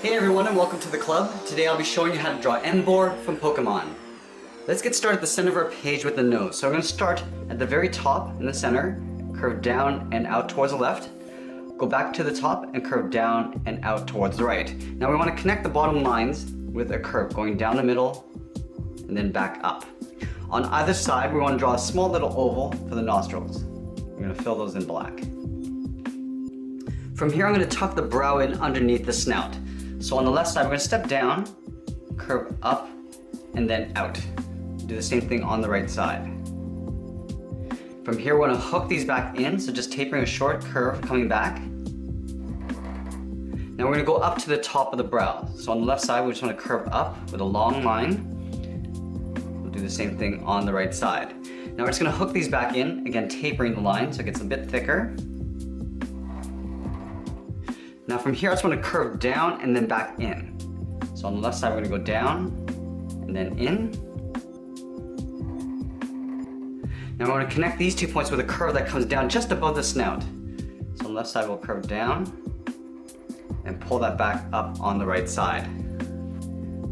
Hey everyone, and welcome to the club. Today I'll be showing you how to draw Emboar from Pokemon. Let's get started at the center of our page with the nose. So I'm going to start at the very top in the center, curve down and out towards the left, go back to the top and curve down and out towards the right. Now we want to connect the bottom lines with a curve going down the middle and then back up. On either side we want to draw a small little oval for the nostrils. We're going to fill those in black. From here I'm going to tuck the brow in underneath the snout. So on the left side, we're going to step down, curve up, and then out. Do the same thing on the right side. From here, we're going to hook these back in, so just tapering a short curve coming back. Now we're going to go up to the top of the brow. So on the left side, we just want to curve up with a long line. We'll do the same thing on the right side. Now we're just going to hook these back in, again tapering the line so it gets a bit thicker. Now from here, I just want to curve down and then back in. So on the left side, we're going to go down and then in. Now we're going to connect these 2 points with a curve that comes down just above the snout. So on the left side, we'll curve down and pull that back up on the right side.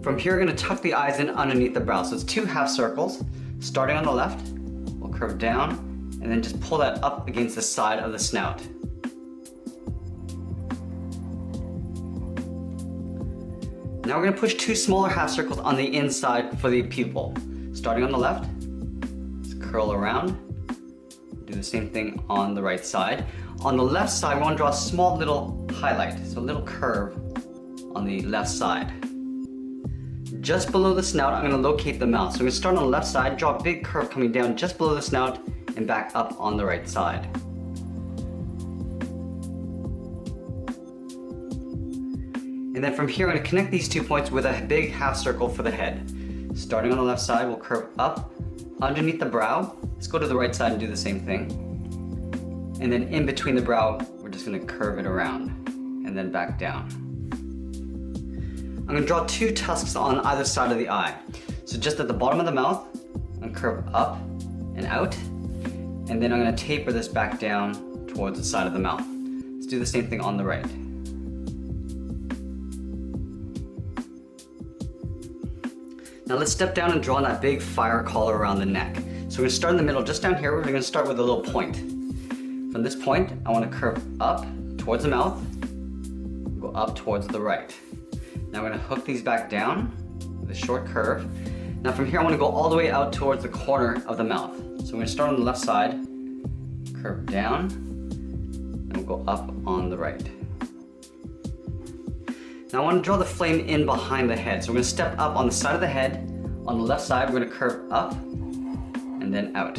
From here, we're going to tuck the eyes in underneath the brow. So it's 2 half circles. Starting on the left, we'll curve down and then just pull that up against the side of the snout. Now we're going to push 2 smaller half circles on the inside for the pupil. Starting on the left, just curl around, do the same thing on the right side. On the left side, we want to draw a small little highlight, so a little curve on the left side. Just below the snout, I'm going to locate the mouth. So we're going to start on the left side, draw a big curve coming down just below the snout and back up on the right side. And then from here, I'm going to connect these 2 points with a big half circle for the head. Starting on the left side, we'll curve up underneath the brow. Let's go to the right side and do the same thing. And then in between the brow, we're just going to curve it around and then back down. I'm going to draw 2 tusks on either side of the eye. So just at the bottom of the mouth, I'm going to curve up and out. And then I'm going to taper this back down towards the side of the mouth. Let's do the same thing on the right. Now let's step down and draw that big fire collar around the neck. So we're going to start in the middle, just down here, we're going to start with a little point. From this point, I want to curve up towards the mouth, go up towards the right. Now we're going to hook these back down with a short curve. Now from here, I want to go all the way out towards the corner of the mouth. So we're going to start on the left side, curve down, and we'll go up on the right. Now I want to draw the flame in behind the head. So we're going to step up on the side of the head. On the left side, we're going to curve up and then out.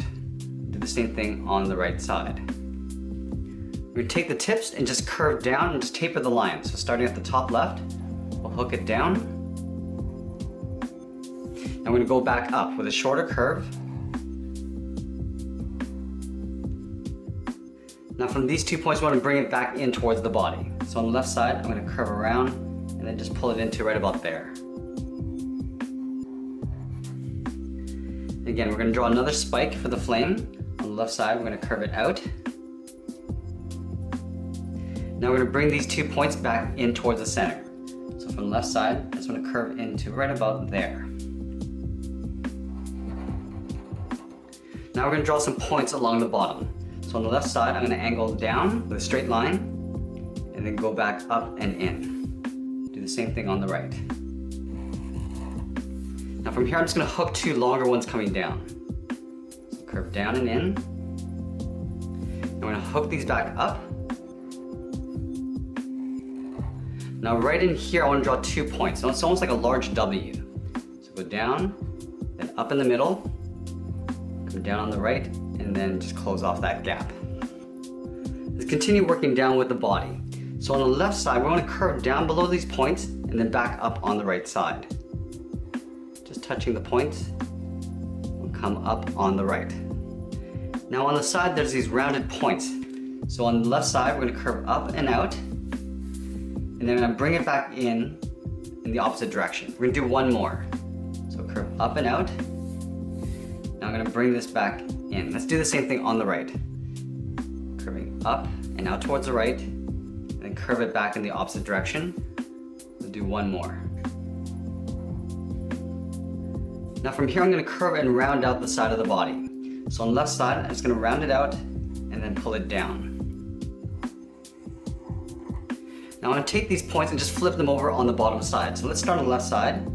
Do the same thing on the right side. We're going to take the tips and just curve down and just taper the line. So starting at the top left, we'll hook it down. And we're going to go back up with a shorter curve. Now from these 2 points, we want to bring it back in towards the body. So on the left side, I'm going to curve around and then just pull it into right about there. Again, we're going to draw another spike for the flame. On the left side, we're going to curve it out. Now we're going to bring these 2 points back in towards the center. So from the left side, I just want to curve into right about there. Now we're going to draw some points along the bottom. So on the left side, I'm going to angle down with a straight line and then go back up and in. Do the same thing on the right. Now from here, I'm just going to hook 2 longer ones coming down. So curve down and in. I'm going to hook these back up. Now right in here, I want to draw 2 points. So it's almost like a large W. So go down, then up in the middle, come down on the right, and then just close off that gap. Let's continue working down with the body. So on the left side, we want to curve down below these points and then back up on the right side. Just touching the points, we'll come up on the right. Now on the side, there's these rounded points. So on the left side, we're going to curve up and out, and then I'm going to bring it back in the opposite direction. We're going to do one more. So curve up and out. Now I'm going to bring this back in. Let's do the same thing on the right. Curving up and out towards the right, and then curve it back in the opposite direction. We'll do one more. Now from here I'm going to curve and round out the side of the body. So on the left side, I'm just going to round it out and then pull it down. Now I'm going to take these points and just flip them over on the bottom side. So let's start on the left side,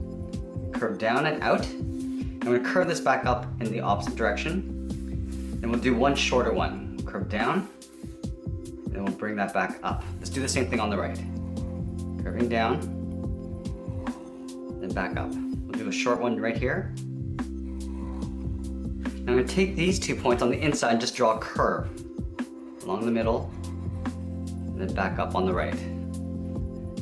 curve down and out. I'm going to curve this back up in the opposite direction. Then we'll do one shorter one. Curve down, then we'll bring that back up. Let's do the same thing on the right. Curving down, then back up. We'll do a short one right here. Now I'm going to take these 2 points on the inside and just draw a curve along the middle, and then back up on the right.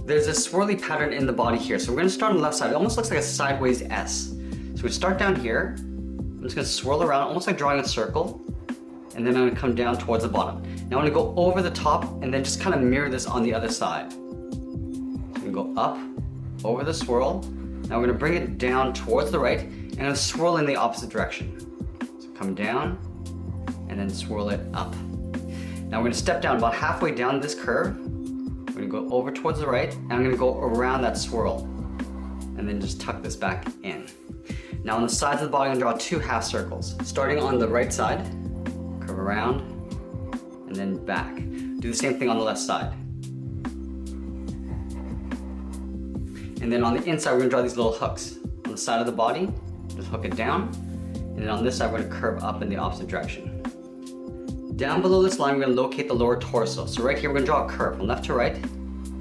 There's a swirly pattern in the body here, so we're going to start on the left side. It almost looks like a sideways S. So we start down here. I'm just going to swirl around, almost like drawing a circle, and then I'm going to come down towards the bottom. Now I'm going to go over the top and then just kind of mirror this on the other side. So I'm going to go up, over the swirl. Now we're going to bring it down towards the right, and I'm going to swirl in the opposite direction. So come down, and then swirl it up. Now we're going to step down about halfway down this curve. We're going to go over towards the right, and I'm going to go around that swirl, and then just tuck this back in. Now on the sides of the body, I'm going to draw 2 half circles. Starting on the right side, curve around, and then back. Do the same thing on the left side. And then on the inside, we're going to draw these little hooks. On the side of the body, just hook it down, and then on this side, we're going to curve up in the opposite direction. Down below this line, we're going to locate the lower torso. So right here, we're going to draw a curve from left to right,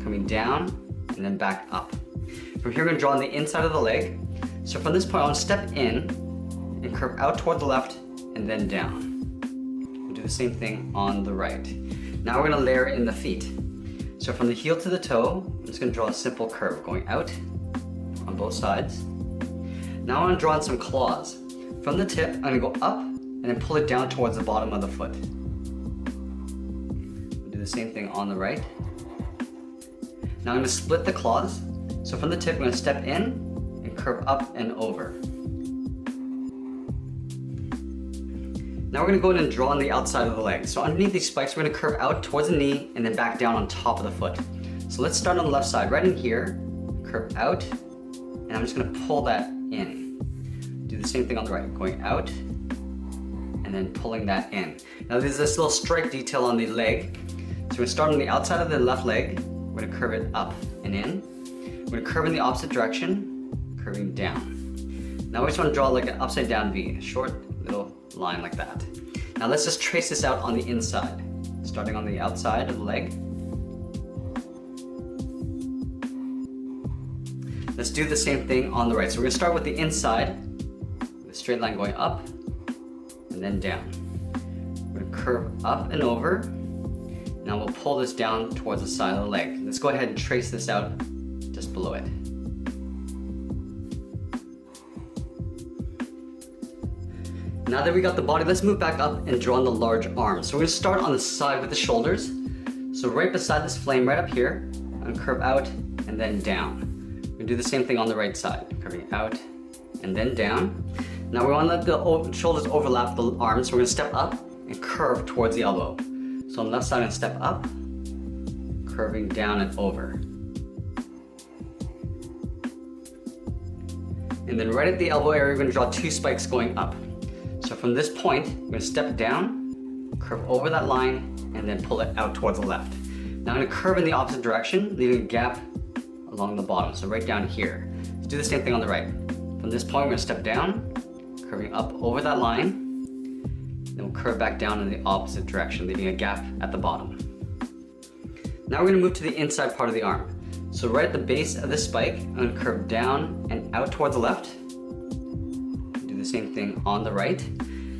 coming down, and then back up. From here, we're going to draw on the inside of the leg. So from this point, I want to step in and curve out toward the left, and then down. We'll do the same thing on the right. Now we're going to layer in the feet. So from the heel to the toe, I'm just going to draw a simple curve going out on both sides. Now I'm going to draw in some claws. From the tip, I'm going to go up and then pull it down towards the bottom of the foot. We'll do the same thing on the right. Now I'm going to split the claws. So from the tip, I'm going to step in and curve up and over. Now we're going to go in and draw on the outside of the leg. So underneath these spikes, we're going to curve out towards the knee and then back down on top of the foot. So let's start on the left side, right in here, curve out, and I'm just going to pull that in. Do the same thing on the right, going out, and then pulling that in. Now there's this little stripe detail on the leg. So we're going to start on the outside of the left leg, we're going to curve it up and in. We're going to curve in the opposite direction, curving down. Now we just want to draw like an upside down V, a short little line like that. Now let's just trace this out on the inside, starting on the outside of the leg. Let's do the same thing on the right. So we're going to start with the inside, with a straight line going up and then down. We're going to curve up and over. Now we'll pull this down towards the side of the leg. Let's go ahead and trace this out just below it. Now that we got the body, let's move back up and draw on the large arms. So we're going to start on the side with the shoulders. So right beside this flame, right up here, I'm going to curve out and then down. We're going to do the same thing on the right side, curving out and then down. Now we want to let the shoulders overlap the arms, so we're going to step up and curve towards the elbow. So on the left side, I'm going to step up, curving down and over. And then right at the elbow area, we're going to draw 2 spikes going up. So from this point, I'm going to step down, curve over that line, and then pull it out towards the left. Now I'm going to curve in the opposite direction, leaving a gap along the bottom, so right down here. Let's do the same thing on the right. From this point, we're going to step down, curving up over that line, then we'll curve back down in the opposite direction, leaving a gap at the bottom. Now we're going to move to the inside part of the arm. So right at the base of the spike, I'm going to curve down and out towards the left. Do the same thing on the right.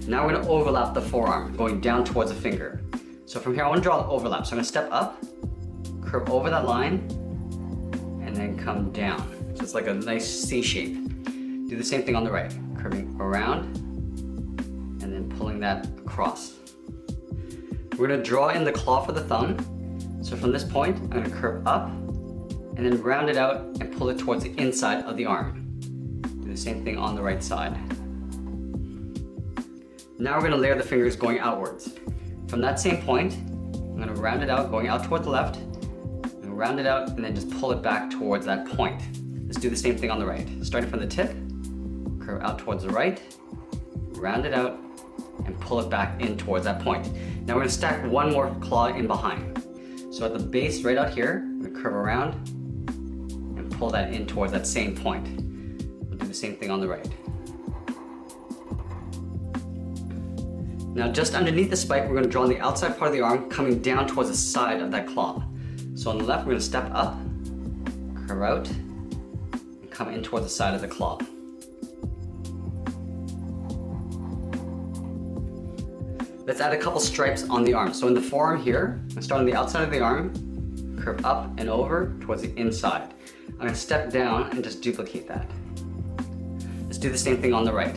Now we're going to overlap the forearm, going down towards the finger. So from here, I want to draw an overlap. So I'm going to step up, curve over that line, and then come down. So it's like a nice C shape. Do the same thing on the right, curving around, and then pulling that across. We're going to draw in the claw for the thumb. So from this point, I'm going to curve up, and then round it out and pull it towards the inside of the arm. Do the same thing on the right side. Now we're going to layer the fingers going outwards. From that same point, I'm going to round it out, going out toward the left, and round it out and then just pull it back towards that point. Let's do the same thing on the right. Starting from the tip, curve out towards the right, round it out, and pull it back in towards that point. Now we're gonna stack one more claw in behind. So at the base right out here, we're gonna curve around and pull that in towards that same point. We'll do the same thing on the right. Now just underneath the spike, we're gonna draw on the outside part of the arm coming down towards the side of that claw. So on the left, we're gonna step up, curve out, and come in towards the side of the claw. Let's add a couple stripes on the arm. So in the forearm here, I'm gonna start on the outside of the arm, curve up and over towards the inside. I'm gonna step down and just duplicate that. Let's do the same thing on the right.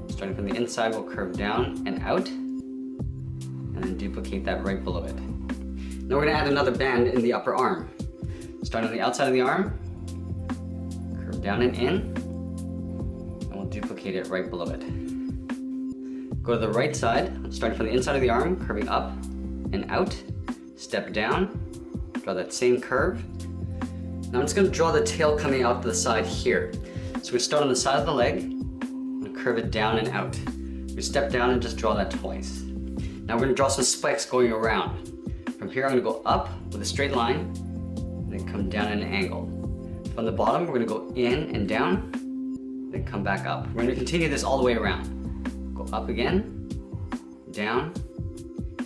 Starting from the inside, we'll curve down and out, and then duplicate that right below it. Now we're gonna add another band in the upper arm. Starting on the outside of the arm, curve down and in, and we'll duplicate it right below it. Go to the right side, starting from the inside of the arm, curving up and out, step down, draw that same curve. Now I'm just gonna draw the tail coming out to the side here. So we start on the side of the leg, and curve it down and out. We step down and just draw that twice. Now we're gonna draw some spikes going around. From here I'm gonna go up with a straight line, and then come down at an angle. From the bottom, we're gonna go in and down, then come back up. We're gonna continue this all the way around. Go up again, down.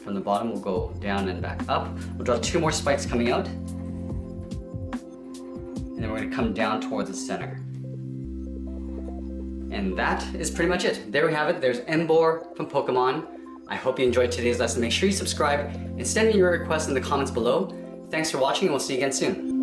From the bottom, we'll go down and back up. We'll draw two more spikes coming out. And then we're gonna come down towards the center. And that is pretty much it. There we have it. There's Emboar from Pokemon. I hope you enjoyed today's lesson. Make sure you subscribe and send me your requests in the comments below. Thanks for watching and we'll see you again soon.